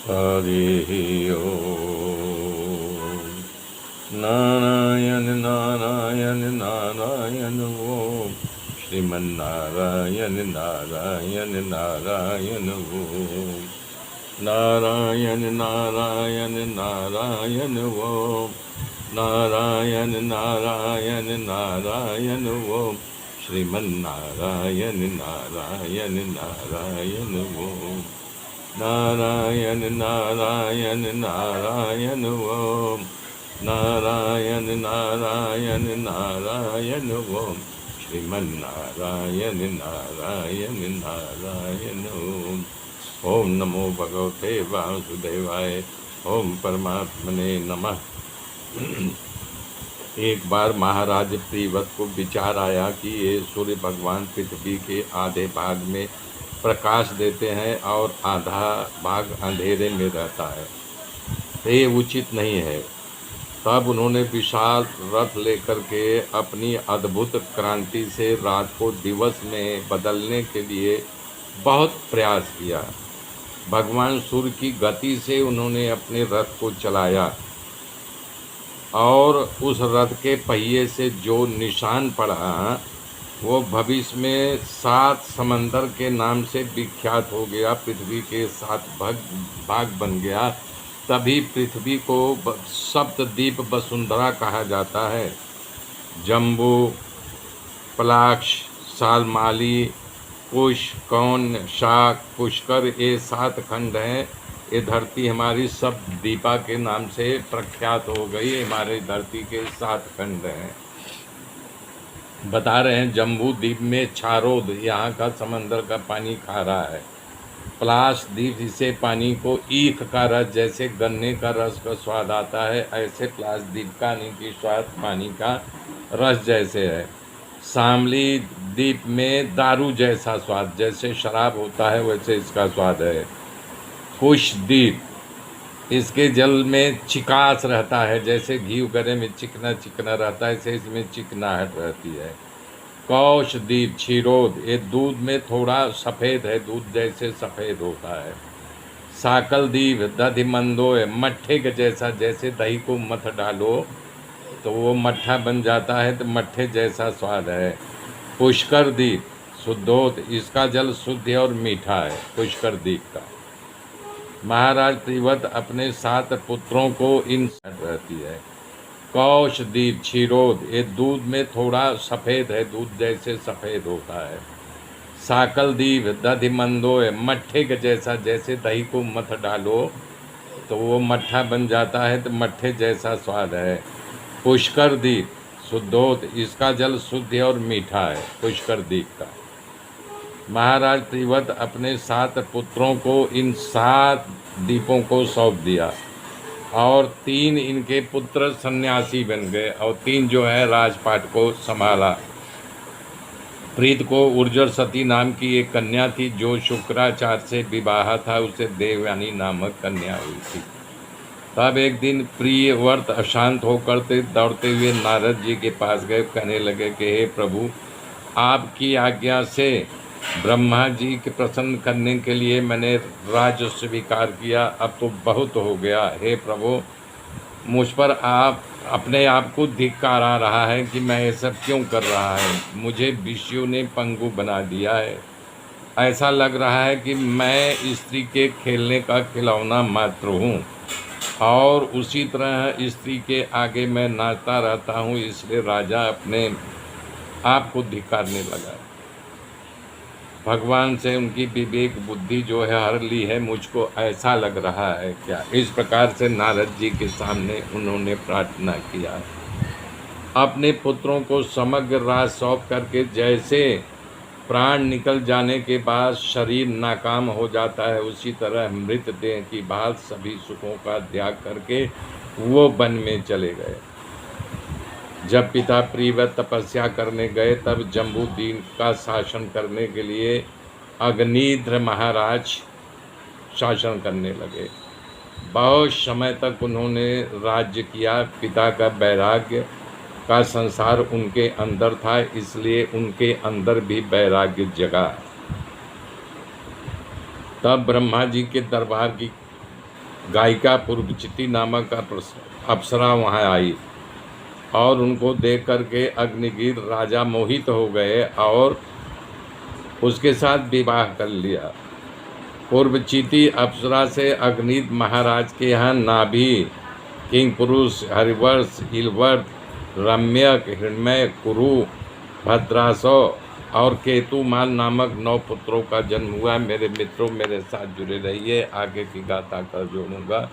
हरि ओम। नारायण नारायण नारायण ओम। श्रीमन्नारायण नारायण नारायण ओम। नारायण नारायण नारायण ओम। नारायण नारायण नारायण ओम। श्रीमन्नारायण नारायण नारायण ओम। नारायण नारायण नारायण ओम। नारायण नारायण नारायण ओम। श्रीमन्नारायण नारायण नारायण ओम। ओम नमो भगवते वासुदेवाय। ओम परमात्मने नमः। एक बार महाराज प्रीवत को विचार आया कि ये सूर्य भगवान पृथ्वी के आधे भाग में प्रकाश देते हैं और आधा भाग अंधेरे में रहता है, तो ये उचित नहीं है। तब उन्होंने विशाल रथ लेकर के अपनी अद्भुत क्रांति से रात को दिवस में बदलने के लिए बहुत प्रयास किया। भगवान सूर्य की गति से उन्होंने अपने रथ को चलाया और उस रथ के पहिए से जो निशान पड़ा वो भविष्य में 7 समंदर के नाम से विख्यात हो गया। पृथ्वी के 7 भाग बन गया। तभी पृथ्वी को सप्तद्वीप वसुंधरा कहा जाता है। जम्बू, पलाक्ष, सालमाली, कुश, कौन, शाक, पुष्कर, ये 7 खंड हैं। ये धरती हमारी सब दीपा के नाम से प्रख्यात हो गई। हमारे धरती के 7 खंड हैं। बता रहे हैं जम्बू द्वीप में छारोद, यहाँ का समंदर का पानी खारा है। पलाश द्वीप इसे पानी को ईख का रस, जैसे गन्ने का रस का स्वाद आता है, ऐसे पलाश द्वीप का की स्वाद पानी का रस जैसे है। शामली द्वीप में दारू जैसा स्वाद, जैसे शराब होता है वैसे इसका स्वाद है। कुश द्वीप, इसके जल में चिकास रहता है, जैसे घी वगैरह में चिकना चिकना रहता है, ऐसे इसमें चिकनाहट रहती है। कौश द्वीप, क्षीरोद, ये दूध में थोड़ा सफ़ेद है, दूध जैसे सफ़ेद होता है। साकल द्वीप, दधि मंदोय, मट्ठे के जैसा, जैसे दही को मथ डालो तो वो मट्ठा बन जाता है, तो मट्ठे जैसा स्वाद है। पुष्कर द्वीप, शुद्धोत, इसका जल शुद्ध और मीठा है। पुष्कर द्वीप का महाराज त्रिवत अपने 7 पुत्रों को इन रहती है। कौश द्वीप, क्षीरोद, ये दूध में थोड़ा सफ़ेद है, दूध जैसे सफ़ेद होता है। साकल द्वीप, दधि मंदोय, मट्ठे के जैसा, जैसे दही को मथ डालो तो वो मट्ठा बन जाता है, तो मट्ठे जैसा स्वाद है। पुष्कर द्वीप, शुद्धोत, इसका जल शुद्ध और मीठा है। पुष्कर द्वीप का महाराज त्रिवत अपने 7 पुत्रों को इन 7 द्वीपों को सौंप दिया और 3 इनके पुत्र सन्यासी बन गए और 3 जो है राजपाट को संभाला। प्रीत को उर्जर सती नाम की एक कन्या थी, जो शुक्राचार्य से विवाह था, उसे देवयानी नामक कन्या हुई थी। तब एक दिन प्रिय व्रत अशांत होकर दौड़ते हुए नारद जी के पास गए। कहने लगे कि हे प्रभु, आपकी आज्ञा से ब्रह्मा जी के प्रसन्न करने के लिए मैंने राज्य स्वीकार किया, अब तो बहुत हो गया। हे प्रभु, मुझ पर आप अपने आप को धिक्कार आ रहा है कि मैं ये सब क्यों कर रहा है। मुझे विषयों ने पंगु बना दिया है। ऐसा लग रहा है कि मैं स्त्री के खेलने का खिलौना मात्र हूँ और उसी तरह स्त्री के आगे मैं नाचता रहता हूँ। इसलिए राजा अपने आप को धिक्कारने लगा। भगवान से उनकी विवेक बुद्धि जो है हर ली है, मुझको ऐसा लग रहा है क्या। इस प्रकार से नारद जी के सामने उन्होंने प्रार्थना किया। अपने पुत्रों को समग्र राज सौंप करके, जैसे प्राण निकल जाने के बाद शरीर नाकाम हो जाता है, उसी तरह मृत देह की भांति सभी सुखों का त्याग करके वो वन में चले गए। जब पिता प्रीवत तपस्या करने गए, तब जम्बूद्वीप का शासन करने के लिए अग्निध्र महाराज शासन करने लगे। बहुत समय तक उन्होंने राज्य किया। पिता का वैराग्य का संसार उनके अंदर था, इसलिए उनके अंदर भी वैराग्य जगा। तब ब्रह्मा जी के दरबार की गायिका पूर्वचिति नामक अप्सरा वहाँ आई और उनको देख करके अग्निवीर राजा मोहित हो गए और उसके साथ विवाह कर लिया। पूर्वचिति अप्सरा से अग्नित महाराज के यहाँ नाभि, किंग पुरुष, हरिवर्ष, इलवर्त, रम्यक, हिरण्मय, कुरु, भद्रासो और केतुमाल नामक 9 पुत्रों का जन्म हुआ। मेरे मित्रों, मेरे साथ जुड़े रहिए, आगे की गाथा कर जोड़ूंगा।